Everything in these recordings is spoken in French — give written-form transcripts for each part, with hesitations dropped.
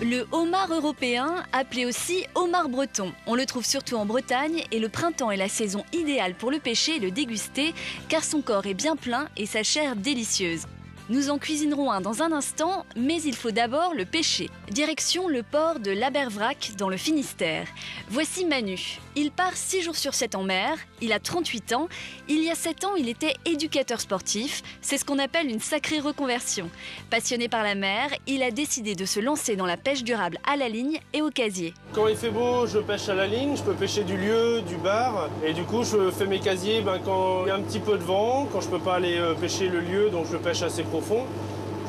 Le homard européen, appelé aussi homard breton. On le trouve surtout en Bretagne et le printemps est la saison idéale pour le pêcher et le déguster car son corps est bien plein et sa chair délicieuse. Nous en cuisinerons un dans un instant, mais il faut d'abord le pêcher. Direction le port de l'Abervrac dans le Finistère. Voici Manu. Il part 6 jours sur 7 en mer, il a 38 ans. Il y a 7 ans, il était éducateur sportif. C'est ce qu'on appelle une sacrée reconversion. Passionné par la mer, il a décidé de se lancer dans la pêche durable à la ligne et au casier. Quand il fait beau, je pêche à la ligne, je peux pêcher du lieu, du bar. Et du coup, je fais mes casiers quand il y a un petit peu de vent, quand je peux pas aller pêcher le lieu, donc je pêche assez profond.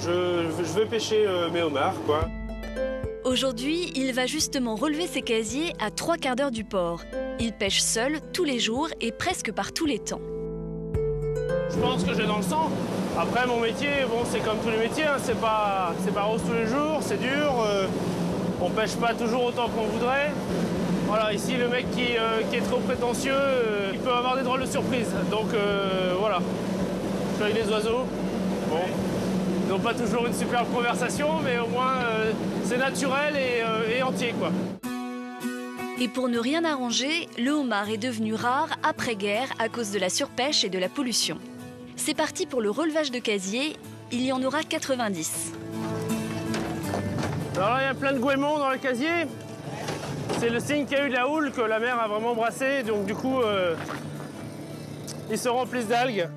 Je vais pêcher mes homards, quoi. Aujourd'hui, il va justement relever ses casiers à 3/4 d'heure du port. Il pêche seul, tous les jours et presque par tous les temps. Je pense que j'ai dans le sang. Après, mon métier, bon, c'est comme tous les métiers, hein. C'est pas rose tous les jours, c'est dur. On pêche pas toujours autant qu'on voudrait. Voilà, ici, le mec qui est trop prétentieux, il peut avoir des drôles de surprises. Donc voilà, je suis avec les oiseaux. Bon, ils n'ont pas toujours une superbe conversation, mais au moins c'est naturel et entier, quoi. Et pour ne rien arranger, le homard est devenu rare après-guerre à cause de la surpêche et de la pollution. C'est parti pour le relevage de casier, il y en aura 90. Alors là, il y a plein de goémons dans le casier. C'est le signe qu'il y a eu de la houle, que la mer a vraiment brassé, donc du coup, ils se remplissent d'algues.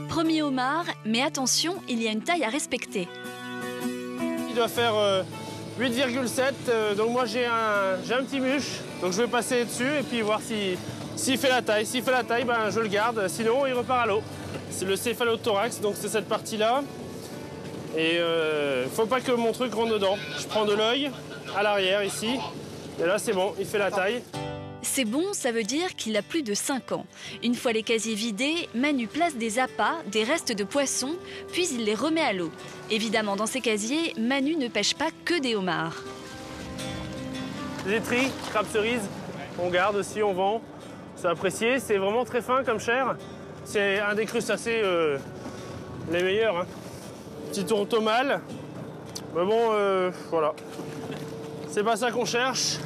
Premier homard, mais attention, il y a une taille à respecter. Il doit faire 8,7, donc moi j'ai un petit muche, donc je vais passer dessus et puis voir s'il fait la taille. S'il fait la taille, ben, je le garde, sinon il repart à l'eau. C'est le céphalothorax, donc c'est cette partie-là. Et faut pas que mon truc rentre dedans. Je prends de l'œil à l'arrière ici, et là c'est bon, il fait la taille. C'est bon, ça veut dire qu'il a plus de 5 ans. Une fois les casiers vidés, Manu place des appâts, des restes de poissons, puis il les remet à l'eau. Évidemment, dans ces casiers, Manu ne pêche pas que des homards. Des étris, crabes cerises, on garde aussi, on vend. C'est apprécié, c'est vraiment très fin comme chair. C'est un des crustacés les meilleurs, hein. Petit tourteau mâle, mais bon, voilà. C'est pas ça qu'on cherche.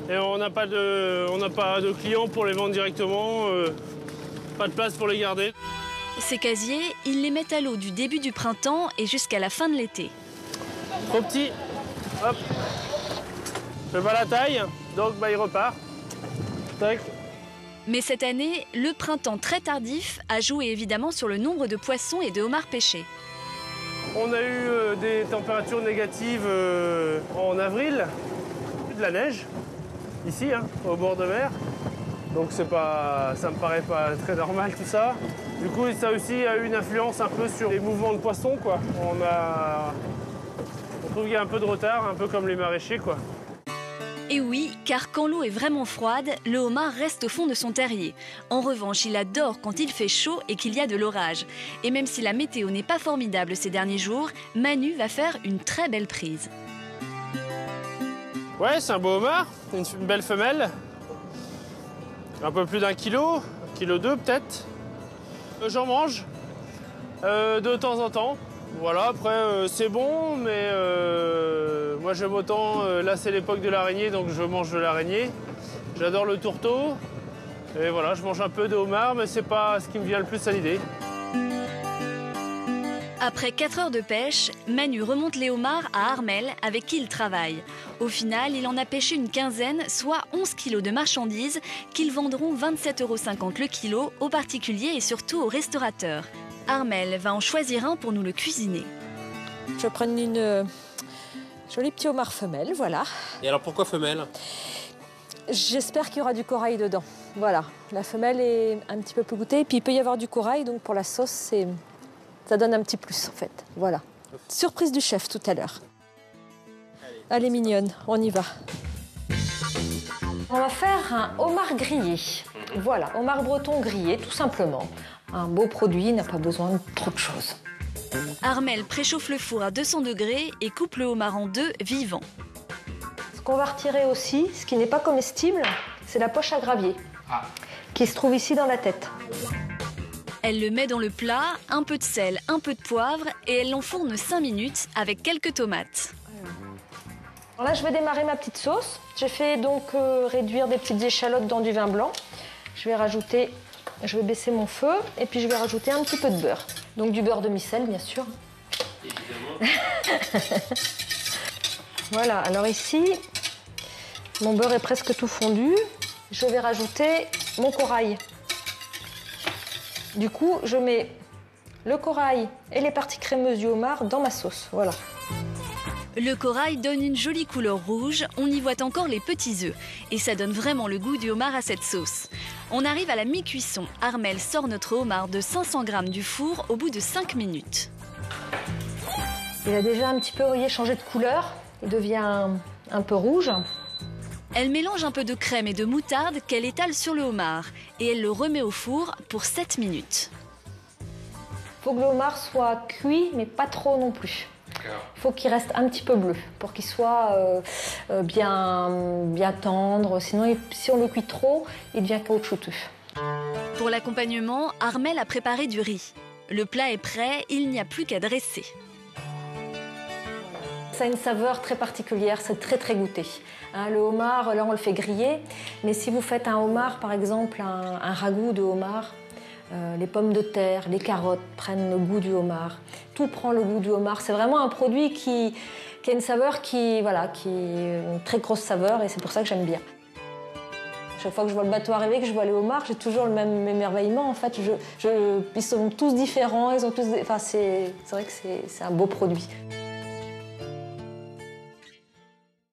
Et on n'a pas de clients pour les vendre directement, pas de place pour les garder. Ces casiers, ils les mettent à l'eau du début du printemps et jusqu'à la fin de l'été. Trop petit, hop. Je fais pas la taille, donc bah, il repart. Tac. Mais cette année, le printemps très tardif a joué évidemment sur le nombre de poissons et de homards pêchés. On a eu des températures négatives en avril, de la neige. Ici, hein, au bord de mer. Donc ça me paraît pas très normal tout ça. Du coup, ça aussi a eu une influence un peu sur les mouvements de poissons, quoi. On trouve qu'il y a un peu de retard, un peu comme les maraîchers, quoi. Et oui, car quand l'eau est vraiment froide, le homard reste au fond de son terrier. En revanche, il adore quand il fait chaud et qu'il y a de l'orage. Et même si la météo n'est pas formidable ces derniers jours, Manu va faire une très belle prise. Ouais, c'est un beau homard, une belle femelle. Un peu plus d'1 kilo, 1,2 kg peut-être. J'en mange de temps en temps. Voilà, après c'est bon, mais moi j'aime autant, là c'est l'époque de l'araignée, donc je mange de l'araignée. J'adore le tourteau. Et voilà, je mange un peu de homard, mais c'est pas ce qui me vient le plus à l'idée. Après 4 heures de pêche, Manu remonte les homards à Armel avec qui il travaille. Au final, il en a pêché une quinzaine, soit 11 kilos de marchandises qu'ils vendront 27,50 € le kilo aux particuliers et surtout aux restaurateurs. Armel va en choisir un pour nous le cuisiner. Je vais prendre une jolie petite homard femelle, voilà. Et alors pourquoi femelle? J'espère qu'il y aura du corail dedans. Voilà, la femelle est un petit peu plus goûtée, et puis il peut y avoir du corail, donc pour la sauce, ça donne un petit plus en fait. Voilà. Surprise du chef tout à l'heure. Elle est mignonne, on y va. On va faire un homard grillé. Voilà, homard breton grillé, tout simplement. Un beau produit n'a pas besoin de trop de choses. Armel préchauffe le four à 200 degrés et coupe le homard en deux vivant. Ce qu'on va retirer aussi, ce qui n'est pas comestible, c'est la poche à gravier, qui se trouve ici dans la tête. Elle le met dans le plat, un peu de sel, un peu de poivre et elle l'enfourne 5 minutes avec quelques tomates. Alors là, je vais démarrer ma petite sauce. J'ai fait donc réduire des petites échalotes dans du vin blanc. Je vais baisser mon feu et puis je vais rajouter un petit peu de beurre. Donc du beurre demi-sel, bien sûr. Évidemment. Voilà, alors ici, mon beurre est presque tout fondu. Je vais rajouter mon corail. Du coup, je mets le corail et les parties crémeuses du homard dans ma sauce. Voilà. Le corail donne une jolie couleur rouge, on y voit encore les petits œufs. Et ça donne vraiment le goût du homard à cette sauce. On arrive à la mi-cuisson. Armelle sort notre homard de 500 g du four au bout de 5 minutes. Il a déjà un petit peu, vous voyez, changé de couleur. Il devient un peu rouge. Elle mélange un peu de crème et de moutarde qu'elle étale sur le homard. Et elle le remet au four pour 7 minutes. Il faut que le homard soit cuit, mais pas trop non plus. Il faut qu'il reste un petit peu bleu pour qu'il soit bien tendre. Sinon, si on le cuit trop, il devient caoutchouteux. Pour l'accompagnement, Armelle a préparé du riz. Le plat est prêt, il n'y a plus qu'à dresser. Ça a une saveur très particulière, c'est très très goûté. Le homard, là on le fait griller, mais si vous faites un homard, par exemple un ragoût de homard, les pommes de terre, les carottes prennent le goût du homard. Tout prend le goût du homard. C'est vraiment un produit qui a une saveur qui est une très grosse saveur et c'est pour ça que j'aime bien. Chaque fois que je vois le bateau arriver, que je vois les homards, j'ai toujours le même émerveillement. En fait, ils sont tous différents, ils ont tous. Enfin, c'est vrai que c'est un beau produit.